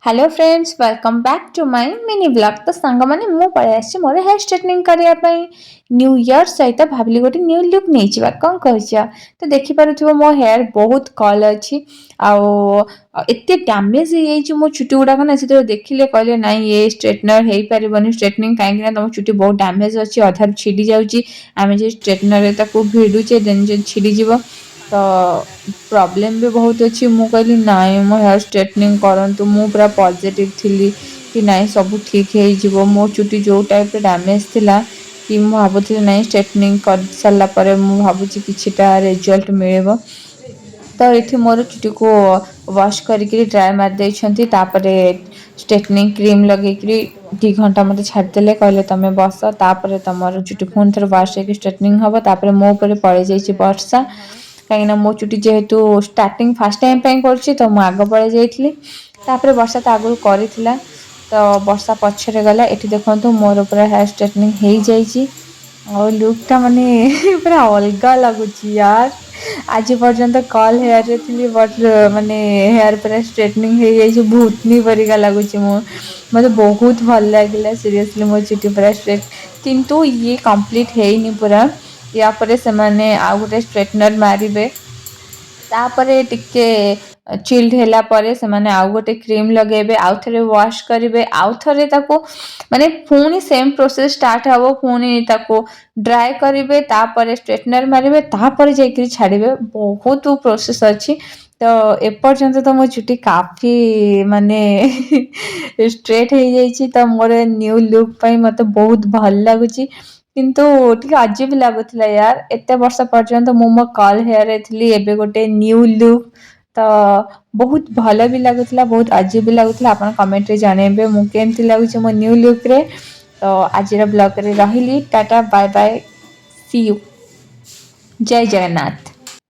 Hello friends welcome back to my mini blog. तो song माने मु पळे आछि मोर हेयर स्ट्रेटनिंग करिया पई न्यू ईयर सहित भाबली गोटे न्यू लुक नै छिबा कोन कहछिया। तो देखि पारुथिबो मो हेयर बहुत कल अछि आ एते डैमेज हे जाई छि मो चुटी गुडा कना से तो देखिले कहले नाही ये स्ट्रेटनर हेई परिबनी स्ट्रेटनिंग काहे कि ना तम चुटी बहुत डैमेज अछि अधार छिडी जाउची आमे जे स्ट्रेटनर रे ताको भिडु चे देन जे छिडी जिवो तो प्रॉब्लम भी बहुत अच्छी मु कहली नाई मो हेयर स्ट्रेटनिंग करंतु मु पूरा पॉजिटिव थिली कि नाई सब ठीक हे जिवो मो चुटी जो टाइप रे डैमेज थिला कि मु भाबुथि नाई स्ट्रेटनिंग कर साला परे मु भाबुची किछिटा रिजल्ट मिलेबो। तो एठी मोर चुटी को वॉश करके ड्राई मार दे छंती तापरे स्ट्रेटनिंग क्रीम लगे कि 2 घंटा मते छाड़ देले कहले तमे बस तापरे तमरो चुटी फोन थर वॉश करके स्ट्रेटनिंग हबो तापरे मो ऊपर पड़े जाई छि वर्षा कहीं मो चुटी जेहेतु स्टार्टिंग फास्ट टाइम पे करछि तो मु आग पड़े जाइथिली तापरे वर्षा तो आगु करिथिला तो वर्षा पछरे गला एठी देखंतु मोर पूरा हेयर स्ट्रेटनिंग हेई जाई छि और लुक टा माने पूरा अलगा लागुछि यार। आज पर्यंत कल हेयर रे थिली बट माने हेयर पूरा स्ट्रेटनिंग हेई जाई छि भूतनी परिका लागुछि मो मते बहुत भल लागिला सीरियसली मो चुटी पूरा स्ट्रेट किंतु ये कंप्लीट हेइनी पूरा या परे से माने आ गुटे स्ट्रेटनर मारिबे तापरे टिके चिल्ड होला परे से माने आ गोटे क्रीम लगेबे आउ थरे वॉश करिवे आउ थरे ताको माने पुनी सेम प्रोसेस स्टार्ट हबो पुनी ताको ड्राई करिवे तापरे स्ट्रेटनर मारिवे तापरे जेकरी छाडिबे बहुत प्रोसेस अछि। तो ए पर्यंत तो मो चुटी काफी माने स्ट्रेट हे जाई छि तो मोर न्यू लुक पई मते बहुत भल लागुछि किंतु ठीक अजीब लागुथला यार एते वर्ष पर्यंत मो कर्ल हेयर रे थिली एबे गोटे न्यू लुक तो बहुत भल भी लागुथला बहुत अजीब भी लागुथला आपन कमेंट रे जणेबे मु केमति लागुछि मो न्यू लुक रे। तो आज ब्लॉग रे रहिली tata bye bye see you जय जगन्नाथ।